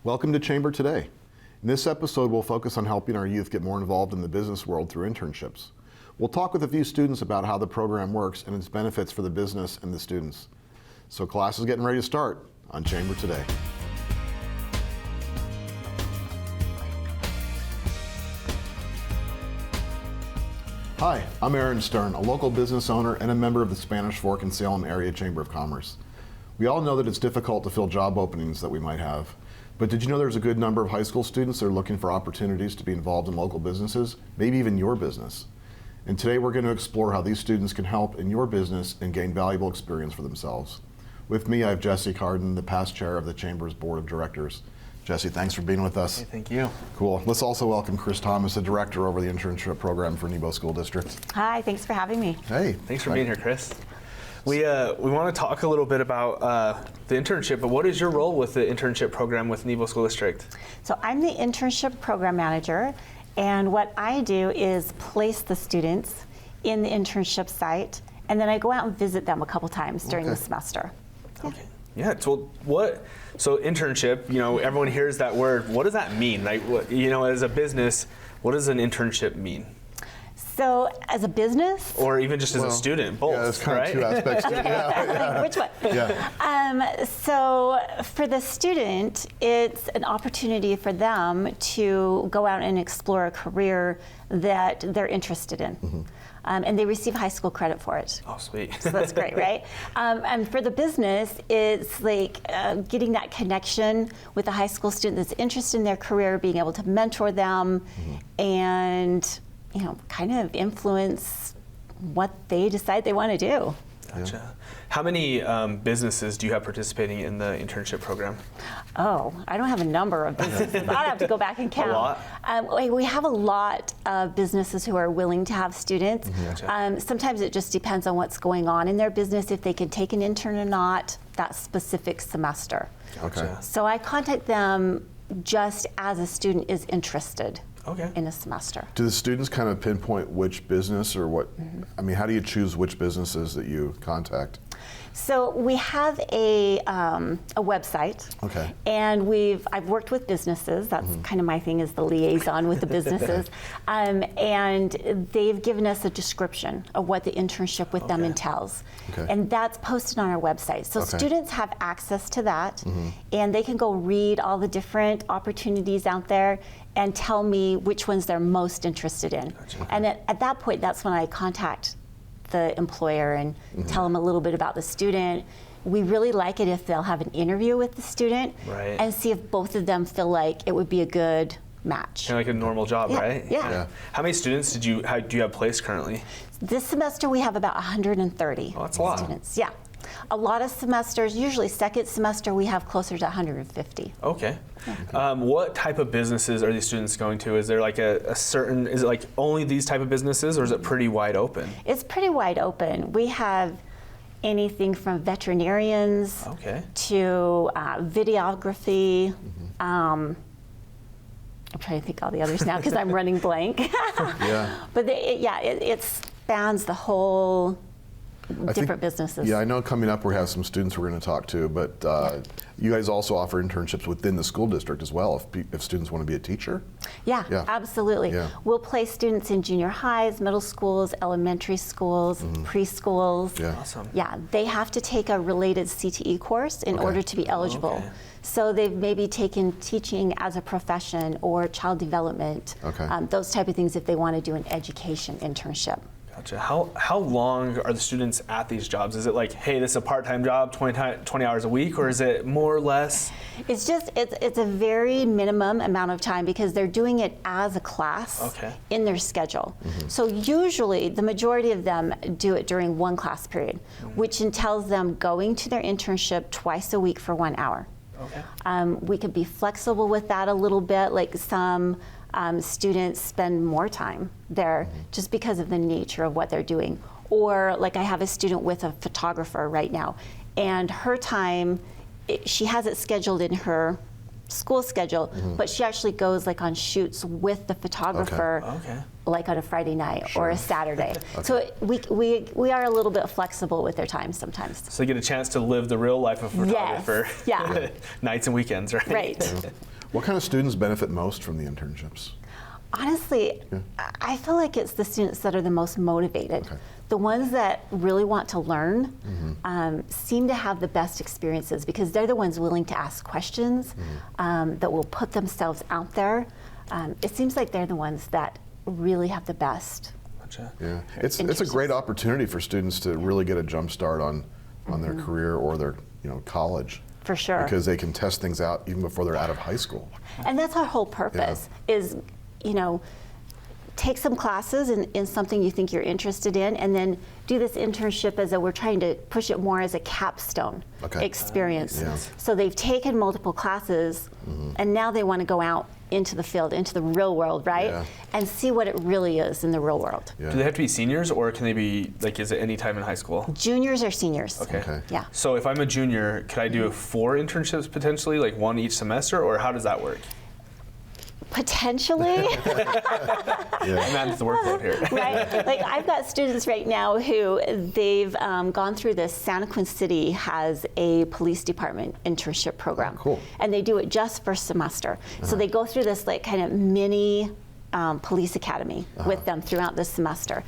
Welcome to Chamber Today. In this episode, we'll focus on helping our youth get more involved in the business world through internships. We'll talk with a few students about how the program works and its benefits for the business and the students. So class is getting ready to start on Chamber Today. Hi, I'm Aaron Stern, a local business owner and a member of the Spanish Fork and Salem Area Chamber of Commerce. We all know that it's difficult to fill job openings that we might have. But did you know there's a good number of high school students that are looking for opportunities to be involved in local businesses, maybe even your business? And today we're going to explore how these students can help in your business and gain valuable experience for themselves. With me, I have Jesse Carden, the past chair of the Chamber's Board of Directors. Jesse, thanks for being with us. Hey, thank you. Cool. Let's also welcome Chris Thomas, the director over the internship program for Nebo School DIstrict. Hi, thanks for having me. Hey. Thanks for being here, Chris. We want to talk a little bit about the internship, but what is your role with the internship program with Nebo School District? So I'm the internship program manager, and what I do is place the students in the internship site, and then I go out and visit them a couple times during the semester. Okay. Yeah. So So internship, everyone hears that word. What does that mean? Like, as a business, what does an internship mean? So as a business? Or even just as a student, both, yeah, that's kind of two aspects. Yeah. Which one? Yeah. So for the student, it's an opportunity for them to go out and explore a career that they're interested in. Mm-hmm. And they receive high school credit for it. Oh, sweet. So that's great, right? And for the business, it's like getting that connection with a high school student that's interested in their career, being able to mentor them, and kind of influence what they decide they want to do. Gotcha. Yeah. How many businesses do you have participating in the internship program? Oh, I don't have a number of businesses. I'd have to go back and count. A lot? We have a lot of businesses who are willing to have students. Gotcha. Sometimes it just depends on what's going on in their business, if they can take an intern or not, that specific semester. Okay. So I contact them just as a student is interested. Okay. In a semester. Do the students kind of pinpoint which business or what? I mean, how do you choose which businesses that you contact? So we have a website. Okay. And I've worked with businesses. That's kind of my thing, is the liaison with the businesses. And they've given us a description of what the internship with them entails. Okay. And that's posted on our website. So students have access to that, and they can go read all the different opportunities out there and tell me which ones they're most interested in. Gotcha. And at that point, that's when I contact the employer and tell them a little bit about the student. We really like it if they'll have an interview with the student and see if both of them feel like it would be a good match. Kind of like a normal job, right? Yeah. How many students do you have placed currently? This semester we have about 130 that's a lot. students. Yeah. A lot of semesters, usually second semester, we have closer to 150. Okay. What type of businesses are these students going to? Is there like a certain, is it like only these type of businesses, or is it pretty wide open? It's pretty wide open. We have anything from veterinarians to videography. I'm trying to think all the others now because I'm running blank. But it spans the whole different businesses. Yeah, I know coming up we have some students we're going to talk to, but you guys also offer internships within the school district as well if students want to be a teacher? Yeah, absolutely. Yeah. We'll place students in junior highs, middle schools, elementary schools, preschools. Yeah. Awesome. Yeah, they have to take a related CTE course in order to be eligible. So they've maybe taken teaching as a profession or child development, those type of things if they want to do an education internship. Gotcha. How long are the students at these jobs? Is it like, hey, this is a part-time job, 20 hours a week, or is it more or less? It's a very minimum amount of time because they're doing it as a class in their schedule. So usually the majority of them do it during one class period, which entails them going to their internship twice a week for 1 hour. We could be flexible with that a little bit, like some students spend more time there just because of the nature of what they're doing. Or like I have a student with a photographer right now, and her time, she has it scheduled in her school schedule, but she actually goes like on shoots with the photographer like on a Friday night or a Saturday. So we are a little bit flexible with their time sometimes. So you get a chance to live the real life of a photographer. Yeah. Nights and weekends, right? Right. What kind of students benefit most from the internships? Honestly, I feel like it's the students that are the most motivated. Okay. The ones that really want to learn seem to have the best experiences because they're the ones willing to ask questions, that will put themselves out there. It seems like they're the ones that really have the best. Gotcha. Yeah, it's a great opportunity for students to really get a jump start on their career or their college. For sure. Because they can test things out even before they're out of high school. And that's our whole purpose is, take some classes in something you think you're interested in and then do this internship as we're trying to push it more as a capstone experience. So they've taken multiple classes and now they want to go out into the field, into the real world, right? And see what it really is in the real world. Do they have to be seniors or can they be, is it any time in high school? Juniors or seniors. Okay. Yeah. So if I'm a junior, could I do 4 internships potentially, like 1 each semester, or how does that work? Potentially. Manage the workload here. Right. Like I've got students right now who they've gone through this. Santa Quin City has a police department internship program. Oh, cool. And they do it just for a semester. So they go through this kind of mini police academy with them throughout the semester.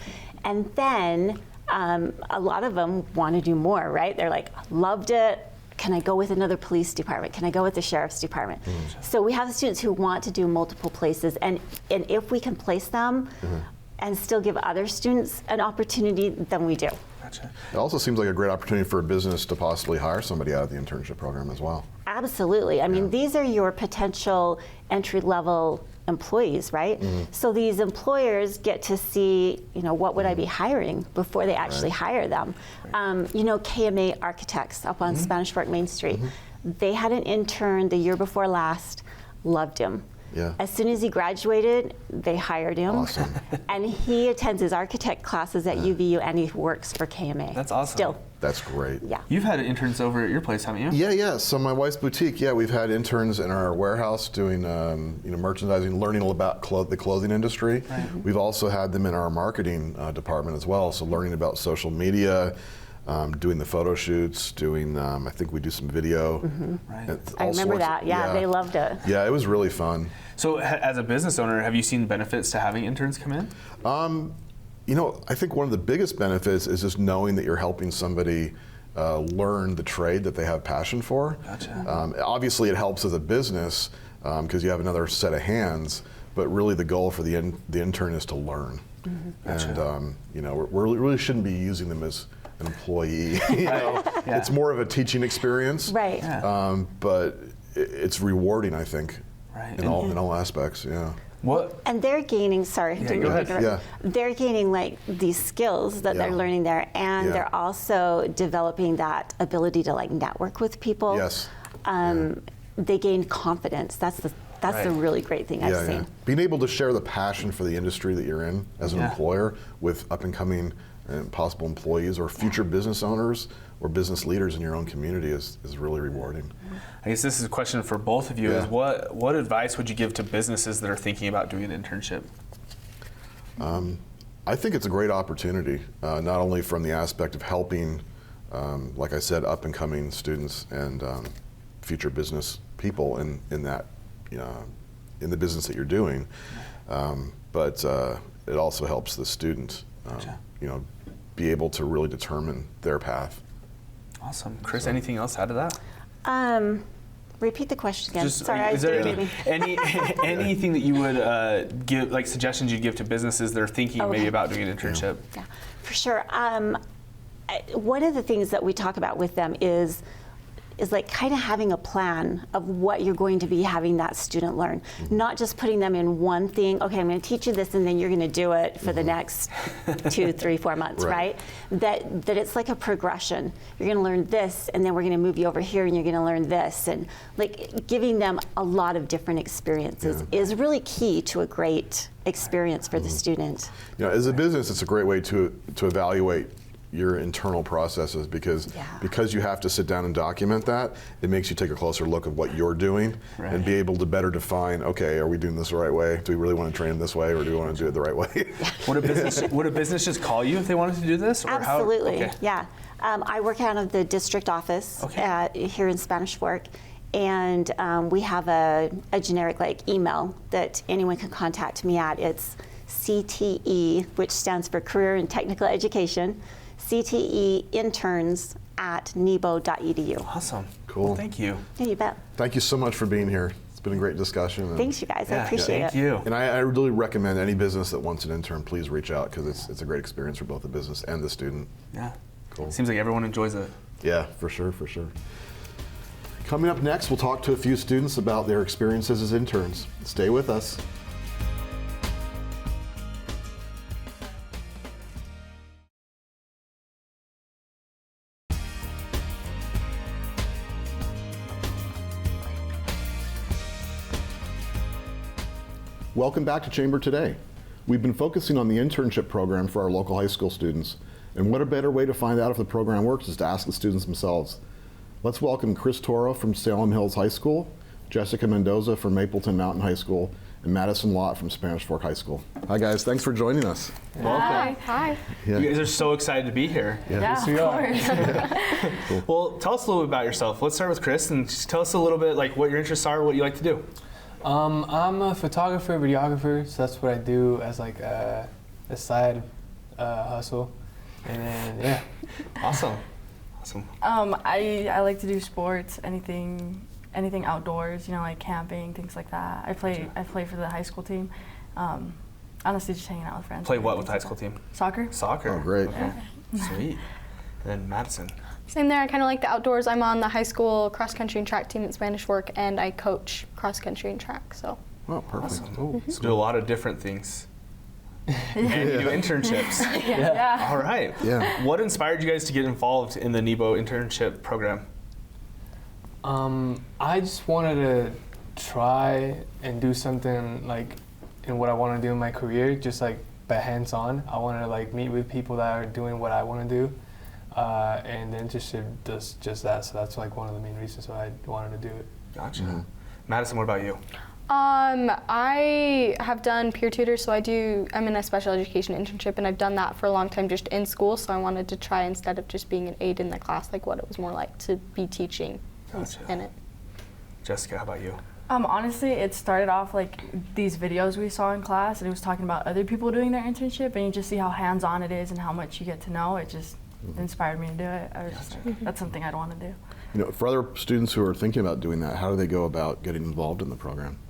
And then a lot of them want to do more, right? They're like, loved it. Can I go with another police department? Can I go with the sheriff's department? So we have students who want to do multiple places, and if we can place them and still give other students an opportunity, then we do. Gotcha. It also seems like a great opportunity for a business to possibly hire somebody out of the internship program as well. Absolutely. I mean, these are your potential entry-level employees, right? So these employers get to see, what would I be hiring before they actually hire them. KMA Architects up on Spanish Fork Main Street, they had an intern the year before last, loved him. Yeah. As soon as he graduated, they hired him. Awesome. And he attends his architect classes at UVU and he works for KMA. That's awesome. Still. That's great. Yeah. You've had interns over at your place, haven't you? Yeah. So my wife's boutique, we've had interns in our warehouse doing merchandising, learning about the clothing industry. We've also had them in our marketing department as well, so learning about social media, doing the photo shoots, doing, I think we do some video. I remember that. Yeah, they loved it. Yeah, it was really fun. So as a business owner, have you seen benefits to having interns come in? I think one of the biggest benefits is just knowing that you're helping somebody learn the trade that they have passion for. Gotcha. Obviously, it helps as a business because you have another set of hands, but really the goal for the intern is to learn. Gotcha. And we really shouldn't be using them as an employee. It's more of a teaching experience. Right. But it's rewarding, I think, in all aspects. Yeah. What? And they're gaining, Go ahead. They're gaining these skills that they're learning there, and they're also developing that ability to network with people. Yes. They gain confidence. That's the really great thing I've seen. Being able to share the passion for the industry that you're in as an employer with up and coming and possible employees or future business owners or business leaders in your own community is really rewarding. I guess this is a question for both of you. Is what advice would you give to businesses that are thinking about doing an internship? I think it's a great opportunity, not only from the aspect of helping, like I said, up and coming students and future business people in that, in the business that you're doing, but it also helps the student, be able to really determine their path. Awesome. Chris, anything else to add to that? Repeat the question again. Sorry, is there anything that you would give, suggestions you'd give to businesses that are thinking maybe about doing an internship? Yeah, for sure. One of the things that we talk about with them is kind of having a plan of what you're going to be having that student learn. Not just putting them in one thing, okay, I'm going to teach you this and then you're going to do it for the next 2, 3, 4 months, right? That it's like a progression. You're going to learn this and then we're going to move you over here and you're going to learn this. And giving them a lot of different experiences is really key to a great experience for the student. As a business, it's a great way to evaluate your internal processes because you have to sit down and document that. It makes you take a closer look at what you're doing and be able to better define, okay, are we doing this the right way? Do we really want to train this way or do we want to do it the right way? Would a business just call you if they wanted to do this? Or Absolutely, yeah. I work out of the district office here in Spanish Fork, And we have a generic like email that anyone can contact me at. It's CTE, which stands for Career and Technical Education, CTE interns at nebo.edu. Awesome. Cool. Well, thank you. Yeah, you bet. Thank you so much for being here. It's been a great discussion. And, Thanks, you guys. I appreciate thank it. you. And I really recommend any business that wants an intern, please reach out because it's a great experience for both the business and the student. Yeah. Cool. Seems like everyone enjoys it. Yeah, for sure, for sure. Coming up next, we'll talk to a few students about their experiences as interns. Stay with us. Welcome back to Chamber Today. We've been focusing on the internship program for our local high school students. And what a better way to find out if the program works is to ask the students themselves. Let's welcome Chris Toro from Salem Hills High School, Jessica Mendoza from Mapleton Mountain High School, and Madison Lott from Spanish Fork High School. Hi guys, thanks for joining us. Welcome. Hi. Yeah. You guys are so excited to be here. Yeah, of course. Well, tell us a little bit about yourself. Let's start with Chris and just tell us a little bit like what your interests are, what you like to do. I'm a photographer, videographer, so that's what I do as like a side hustle. And then, yeah. Awesome. I like to do sports, anything outdoors, like camping, things like that. I play for the high school team. Honestly, just hanging out with friends. Play what with the high school team? Soccer. Soccer. Oh, great. Okay. Sweet. And then Madison. Same there. I kind of like the outdoors. I'm on the high school cross country and track team at Spanish Fork, and I coach cross country and track. So. Oh, perfect. Awesome. So do a lot of different things. And you do internships. Yeah. All right. Yeah. What inspired you guys to get involved in the Nebo internship program? I just wanted to try and do something like in what I want to do in my career, just like by hands-on. I wanted to like meet with people that are doing what I want to do, and the internship does just that. So that's like one of the main reasons why I wanted to do it. Gotcha. Mm-hmm. Madison, what about you? I have done peer tutors, so I'm in a special education internship, and I've done that for a long time just in school, so I wanted to try, instead of just being an aide in the class, like what it was more like to be teaching Gotcha. in it. Jessica, how about you? Honestly, it started off like these videos we saw in class, and it was talking about other people doing their internship, and you just see how hands-on it is and how much you get to know. It just inspired me to do it. I was just like, that's something I'd want to do. For other students who are thinking about doing that, how do they go about getting involved in the program?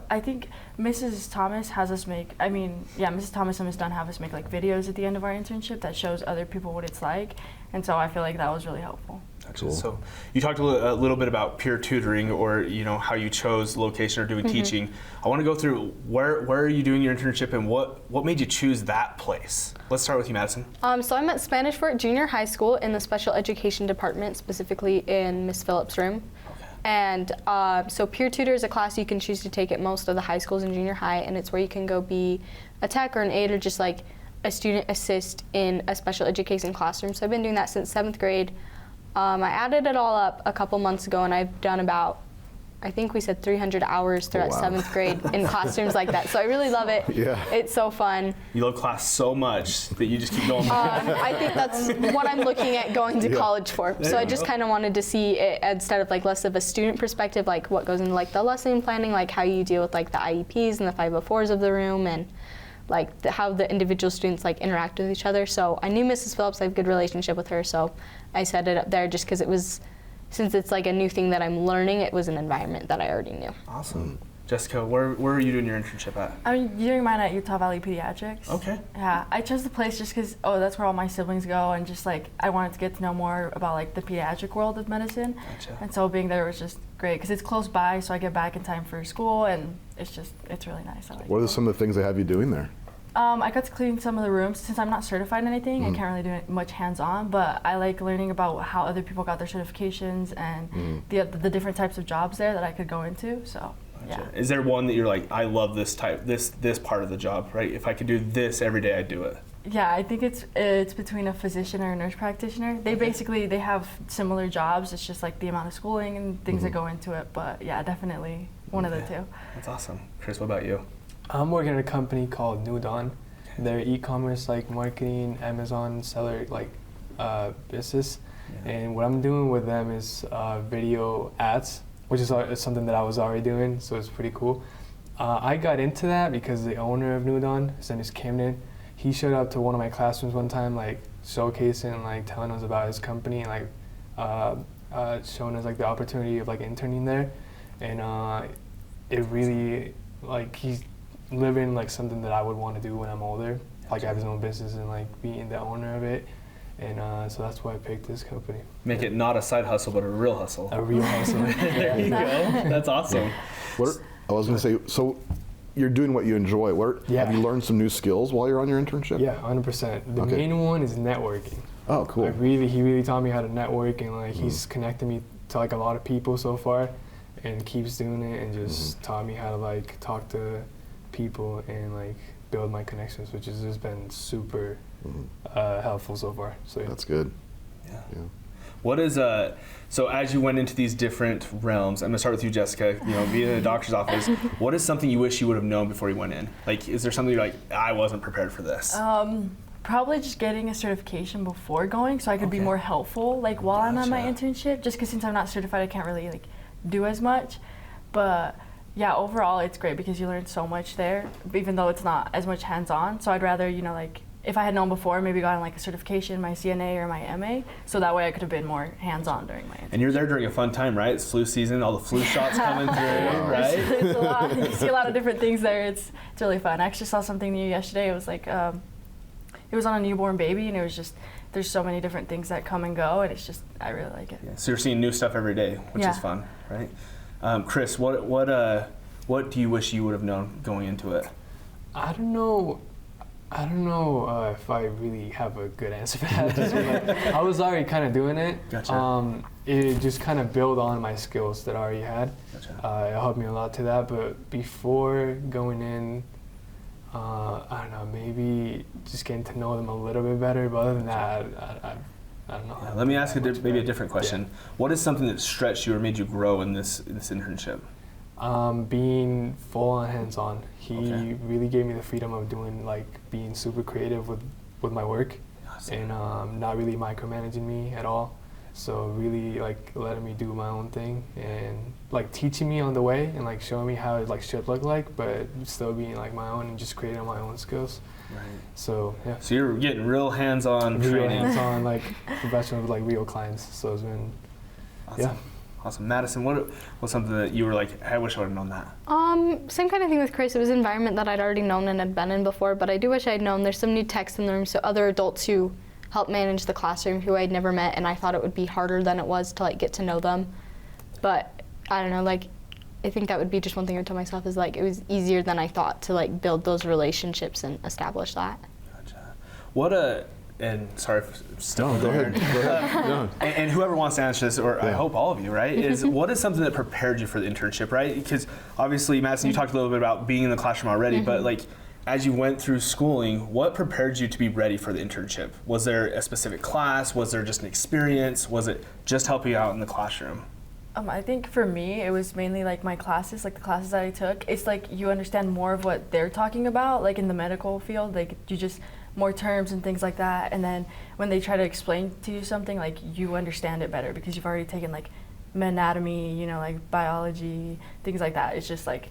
I think Mrs. Thomas has us make, Mrs. Thomas and Ms. Dunn have us make like videos at the end of our internship that shows other people what it's like. And so I feel like that was really helpful. Cool. So you talked a little bit about peer tutoring, or how you chose location or doing teaching. I want to go through where are you doing your internship and what made you choose that place? Let's start with you, Madison. So I'm at Spanish Fork Junior High School in the special education department, specifically in Miss Phillips' room. And so peer tutor is a class you can choose to take at most of the high schools in junior high, and it's where you can go be a tech or an aide or just like a student assist in a special education classroom. So I've been doing that since 7th grade. I added it all up a couple months ago, and I've done about, I think we said 300 hours throughout 7th grade in classrooms like that. So I really love it. Yeah. It's so fun. You love class so much that you just keep going. I think that's what I'm looking at going to college for. So I just kind of wanted to see it instead of like less of a student perspective, like what goes into like the lesson planning, like how you deal with like the IEPs and the 504s of the room, and like how the individual students like interact with each other. So I knew Mrs. Phillips, I have a good relationship with her, so I set it up there just because it was, since it's like a new thing that I'm learning, it was an environment that I already knew. Awesome. Jessica, where are you doing your internship at? I'm doing mine at Utah Valley Pediatrics. Okay. Yeah, I chose the place just because, that's where all my siblings go, and just like I wanted to get to know more about like the pediatric world of medicine. Gotcha. And so being there was just great because it's close by, so I get back in time for school, and it's really nice. I like What are it. some of the things they have you doing there? I got to clean some of the rooms. Since I'm not certified in anything, I can't really do it much hands-on, but I like learning about how other people got their certifications and the different types of jobs there that I could go into. So, Gotcha. yeah. Is there one that you're like, I love this part of the job, right? If I could do this every day, I'd do it. Yeah, I think it's between a physician or a nurse practitioner. They have similar jobs. It's just like the amount of schooling and things that go into it. But yeah, definitely one of the two. That's awesome. Chris, what about you? I'm working at a company called New Dawn. They're e-commerce, like marketing, Amazon seller, like business. Yeah. And what I'm doing with them is video ads which is something that I was already doing, so it's pretty cool. I got into that because the owner of New Dawn, his name is Camden, he showed up to one of my classrooms one time, like showcasing, like telling us about his company, and like showing us like the opportunity of like interning there, and it really, like, he's living like something that I would want to do when I'm older, like have his own business and like being the owner of it. And so that's why I picked this company. Make it not a side hustle, but a real hustle. A real hustle. There you go. That's awesome. I was going to say, so you're doing what you enjoy. Have you learned some new skills while you're on your internship? Yeah, 100%. The main one is networking. Oh, cool. He really taught me how to network, and like he's connected me to like a lot of people so far, and keeps doing it, and just taught me how to like talk to people and like build my connections, which has just been super helpful so far. So yeah. That's good. Yeah. What is so as you went into these different realms, I'm gonna start with you, Jessica. You know, being in a doctor's office, what is something you wish you would have known before you went in? Like, is there something you're like, I wasn't prepared for this? Probably just getting a certification before going, so I could be more helpful, like while I'm at my internship. Just because since I'm not certified, I can't really like do as much. But yeah, overall it's great because you learn so much there, even though it's not as much hands-on. So I'd rather, you know, like if I had known before, maybe gotten like a certification, my CNA or my MA, so that way I could have been more hands-on during my internship. And you're there during a fun time, right? It's flu season, all the flu shots coming through, right? There's a lot. You see a lot of different things there. It's really fun. I actually saw something new yesterday. It was like, it was on a newborn baby, and it was just, there's so many different things that come and go, and it's just, I really like it. Yeah, so you're seeing new stuff every day, which is fun, right? Chris, what do you wish you would have known going into it? I don't know if I really have a good answer for that. Just like, I was already kind of doing it. Gotcha. It just kind of built on my skills that I already had. Gotcha. It helped me a lot to that. But before going in, I don't know, maybe just getting to know them a little bit better. But other than that, I don't know. Yeah, let me ask maybe a different question. Yeah. What is something that stretched you or made you grow in this internship? Being full on hands-on. He really gave me the freedom of being super creative with my work, and not really micromanaging me at all. So really like letting me do my own thing and like teaching me on the way and like showing me how it like should look like, but still being like my own and just creating my own skills. Right. So yeah. So you're getting real hands-on training. Real hands-on, like professional with like real clients. So it's been awesome. Awesome. Madison, what was something that you were like, I wish I would have known that? Same kind of thing with Chris. It was an environment that I'd already known and had been in before, but I do wish I'd known there's some new techs in the room, so other adults who help manage the classroom who I'd never met, and I thought it would be harder than it was to like get to know them. But I don't know, like I think that would be just one thing I told myself is like it was easier than I thought to like build those relationships and establish that. Gotcha. And sorry if still go ahead. No. And whoever wants to answer this, or I hope all of you, right, is what is something that prepared you for the internship, right? Because obviously, Madison, you talked a little bit about being in the classroom already, but like as you went through schooling, what prepared you to be ready for the internship? Was there a specific class? Was there just an experience? Was it just helping you out in the classroom? I think for me, it was mainly like my classes, like the classes that I took. It's like you understand more of what they're talking about, like in the medical field, like you just more terms and things like that. And then when they try to explain to you something, like you understand it better because you've already taken like anatomy, you know, like biology, things like that. It's just like,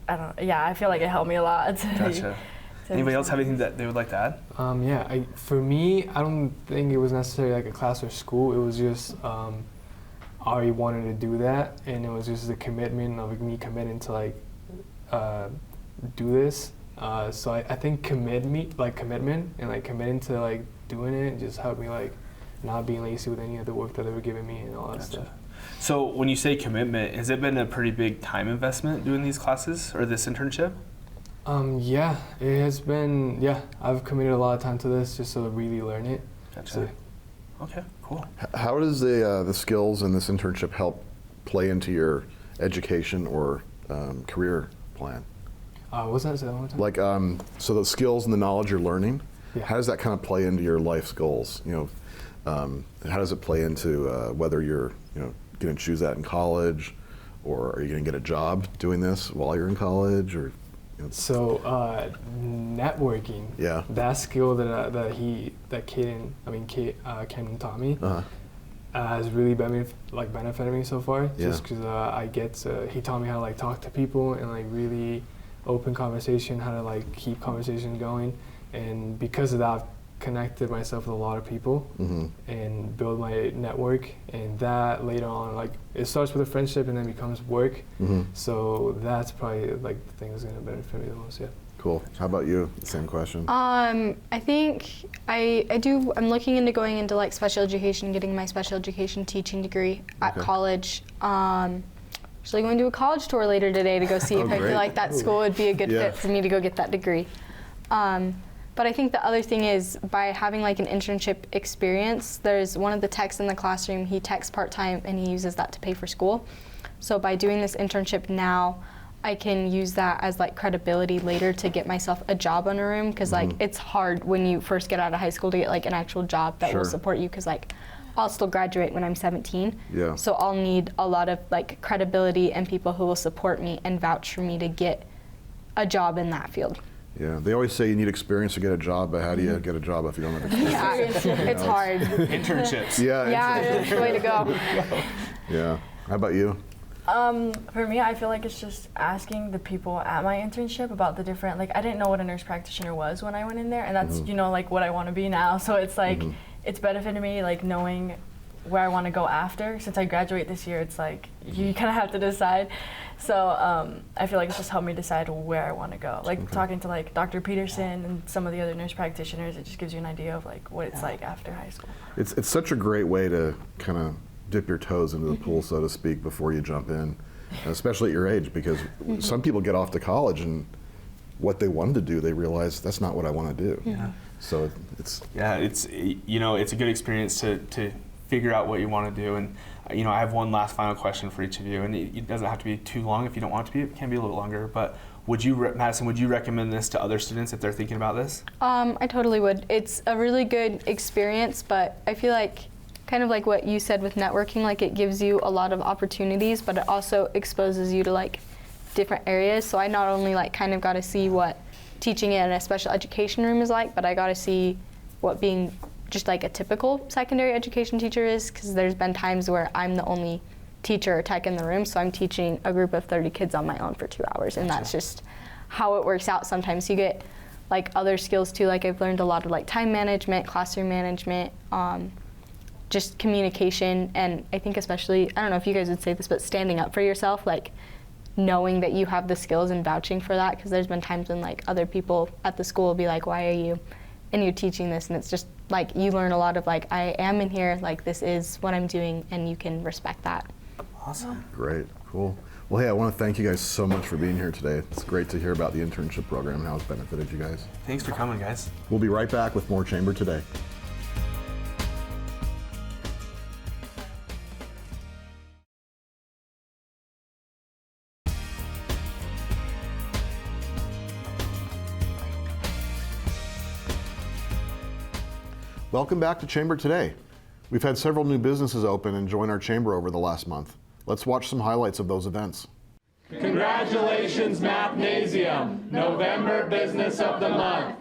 I feel like it helped me a lot. Gotcha. Anybody else have anything that they would like to add? For me, I don't think it was necessarily like a class or school. It was just, I already wanted to do that, and it was just the commitment of me committing to like do this. So I think commitment and like committing to like doing it just helped me like not being lazy with any of the work that they were giving me and all that stuff. So when you say commitment, has it been a pretty big time investment doing these classes or this internship? Yeah, it has been. Yeah, I've committed a lot of time to this just to really learn it. Gotcha. So, okay, cool. How does the skills in this internship help play into your education or career plan? What's that? Say that one more time. Like, so the skills and the knowledge you're learning, how does that kind of play into your life's goals? You know, how does it play into whether you're, going to choose that in college, or are you going to get a job doing this while you're in college, or? So networking. Yeah. That skill that Camden taught me. has really benefited me so far. Just because he taught me how to like talk to people and like really open conversation, how to like keep conversation going, and because of that, I've connected myself with a lot of people and build my network, and that later on, like it starts with a friendship and then becomes work. So that's probably like the thing that's gonna benefit me the most. Yeah. Cool. How about you? Same question. I think I'm looking into going into like special education, getting my special education teaching degree at college. Actually going to a college tour later today to go see if I feel like that school would be a good fit for me to go get that degree. But I think the other thing is by having like an internship experience, there's one of the techs in the classroom, he techs part-time and he uses that to pay for school. So by doing this internship now, I can use that as like credibility later to get myself a job in a room, because like it's hard when you first get out of high school to get like an actual job that will support you, because like I'll still graduate when I'm 17. So I'll need a lot of like credibility and people who will support me and vouch for me to get a job in that field. Yeah, they always say you need experience to get a job, but how do you get a job if you don't have experience? It's hard. Internships. That's the way to go. Yeah. How about you? For me, I feel like it's just asking the people at my internship about the different, like I didn't know what a nurse practitioner was when I went in there, and that's, you know, like what I want to be now. So it's like, it's benefited me like knowing where I want to go after. Since I graduate this year, it's like you kind of have to decide. So I feel like it's just helped me decide where I want to go. Like talking to like Dr. Peterson and some of the other nurse practitioners, it just gives you an idea of like what it's like after high school. It's such a great way to kind of dip your toes into the pool, so to speak, before you jump in, especially at your age, because some people get off to college and what they wanted to do, they realize that's not what I want to do. So it's you know, it's a good experience to figure out what you want to do. And you know, I have one last final question for each of you, and it doesn't have to be too long if you don't want it to be. It can be a little longer, but would you, Madison, would you recommend this to other students if they're thinking about this? I totally would. It's a really good experience, but I feel like kind of like what you said with networking, like it gives you a lot of opportunities, but it also exposes you to like different areas. So I not only like kind of got to see what teaching in a special education room is like, but I got to see what being just like a typical secondary education teacher is, because there's been times where I'm the only teacher or tech in the room, so I'm teaching a group of 30 kids on my own for 2 hours, and that's just how it works out. Sometimes you get like other skills too, like I've learned a lot of like time management, classroom management, just communication, and I think especially, I don't know if you guys would say this, but standing up for yourself, like knowing that you have the skills and vouching for that, because there's been times when like other people at the school will be like, why are you, and you're teaching this, and it's just like you learn a lot of like, I am in here, like this is what I'm doing, and you can respect that. Awesome. great, cool. Well, hey, I want to thank you guys so much for being here today. It's great to hear about the internship program and how it's benefited you guys. Thanks for coming, guys. We'll be right back with more Chamber Today. Welcome back to Chamber Today. We've had several new businesses open and join our chamber over the last month. Let's watch some highlights of those events. Congratulations, Mathnasium, November Business of the Month.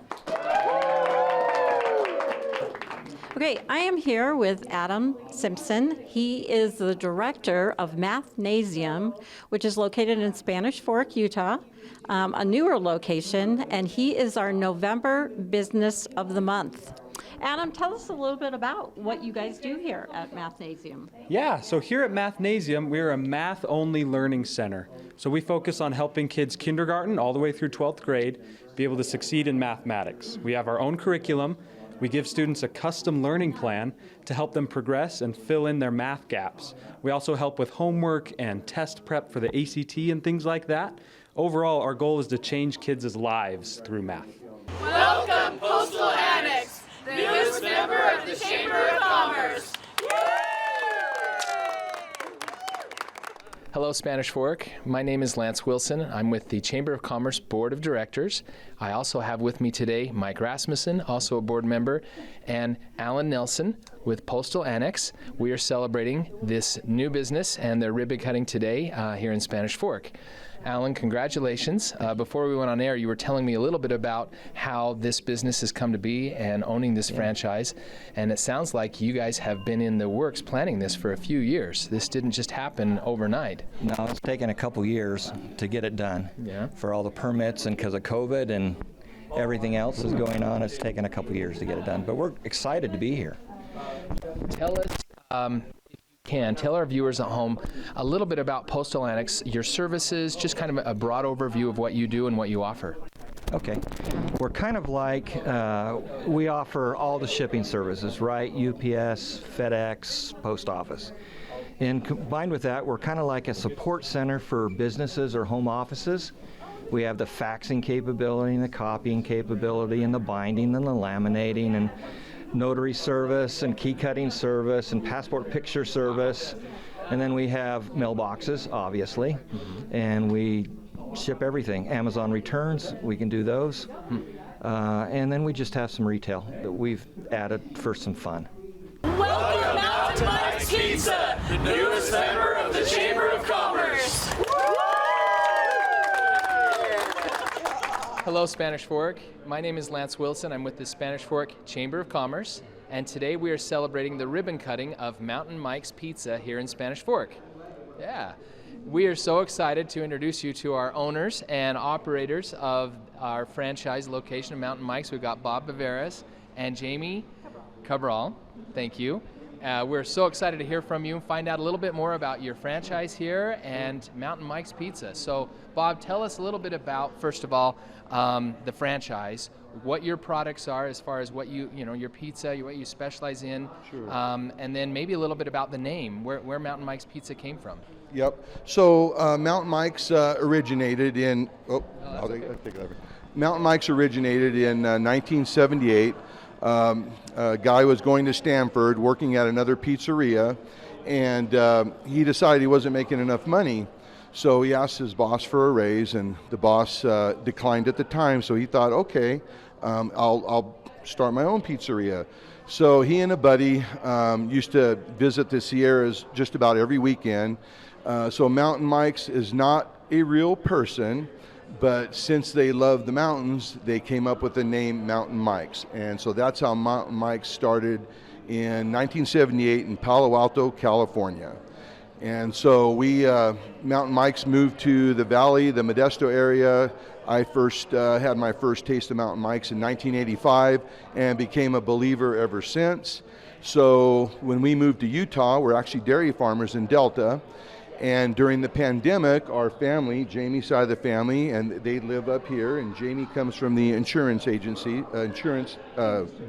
Okay, I am here with Adam Simpson. He is the director of Mathnasium, which is located in Spanish Fork, Utah, a newer location, and he is our November Business of the Month. Adam, tell us a little bit about what you guys do here at Mathnasium. Yeah, so here at Mathnasium, we're a math-only learning center. So we focus on helping kids kindergarten all the way through 12th grade be able to succeed in mathematics. We have our own curriculum. We give students a custom learning plan to help them progress and fill in their math gaps. We also help with homework and test prep for the ACT and things like that. Overall, our goal is to change kids' lives through math. Welcome, Postal Annex, the newest member of the Chamber of Commerce. Hello, Spanish Fork. My name is Lance Wilson. I'm with the Chamber of Commerce Board of Directors. I also have with me today Mike Rasmussen, also a board member, and Alan Nelson with Postal Annex. We are celebrating this new business and their ribbon cutting today here in Spanish Fork. Alan, congratulations. Before we went on air, you were telling me a little bit about how this business has come to be and owning this franchise. And it sounds like you guys have been in the works planning this for a few years. This didn't just happen overnight. No, it's taken a couple years to get it done. Yeah. For all the permits and because of COVID and everything else is going on, it's taken a couple years to get it done. But we're excited to be here. Tell us, if you can, tell our viewers at home a little bit about Postal Annex, your services, just kind of a broad overview of what you do and what you offer. Okay. We're kind of like, we offer all the shipping services, right? UPS, FedEx, Post Office. And combined with that, we're kind of like a support center for businesses or home offices. We have the faxing capability and the copying capability and the binding and the laminating and notary service and key cutting service and passport picture service. And then we have mailboxes, obviously, and we ship everything. Amazon returns, we can do those. And then we just have some retail that we've added for some fun. Welcome Mountain Mike's Pizza, the newest member of the Chamber of Commerce. Hello, Spanish Fork. My name is Lance Wilson. I'm with the Spanish Fork Chamber of Commerce, and today we are celebrating the ribbon cutting of Mountain Mike's Pizza here in Spanish Fork. Yeah. We are so excited to introduce you to our owners and operators of our franchise location of Mountain Mike's. We've got Bob Viveras and Jamie Cabral. Thank you. We're so excited to hear from you and find out a little bit more about your franchise here and Mountain Mike's Pizza. So, Bob, tell us a little bit about, first of all, the franchise, what your products are as far as what your pizza, what you specialize in, Sure. And then maybe a little bit about the name, where Mountain Mike's Pizza came from. Yep. So Mountain Mike's originated in. I'll take it over. Mountain Mike's originated in 1978. A guy was going to Stanford, working at another pizzeria, and he decided he wasn't making enough money. So he asked his boss for a raise, and the boss declined at the time. So he thought, okay, I'll start my own pizzeria. So he and a buddy used to visit the Sierras just about every weekend. So Mountain Mike's is not a real person, but since they love the mountains, they came up with the name Mountain Mike's. And so that's how Mountain Mike's started in 1978 in Palo Alto, California. And so Mountain Mike's moved to the Valley, the Modesto area. I first had my first taste of Mountain Mike's in 1985 and became a believer ever since. So when we moved to Utah, we're actually dairy farmers in Delta. And during the pandemic, our family, Jamie's side of the family, and they live up here, and Jamie comes from the insurance agency,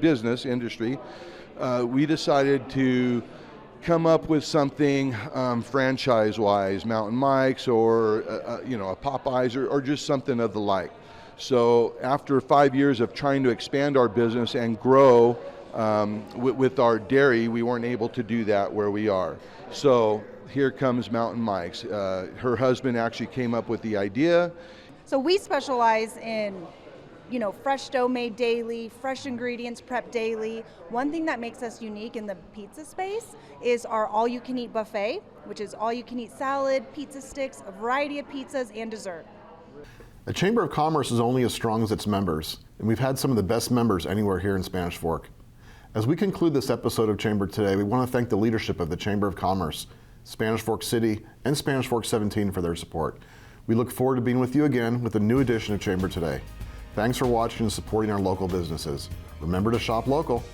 business industry, we decided to come up with something franchise-wise, Mountain Mike's or a Popeyes or just something of the like. So after 5 years of trying to expand our business and grow with our dairy, we weren't able to do that where we are. So here comes Mountain Mike's. Her husband actually came up with the idea. So we specialize in, fresh dough made daily, fresh ingredients prepped daily. One thing that makes us unique in the pizza space is our all-you-can-eat buffet, which is all-you-can-eat salad, pizza sticks, a variety of pizzas, and dessert. A Chamber of Commerce is only as strong as its members, and we've had some of the best members anywhere here in Spanish Fork. As we conclude this episode of Chamber Today, we want to thank the leadership of the Chamber of Commerce, Spanish Fork City, and Spanish Fork 17 for their support. We look forward to being with you again with a new edition of Chamber Today. Thanks for watching and supporting our local businesses. Remember to shop local.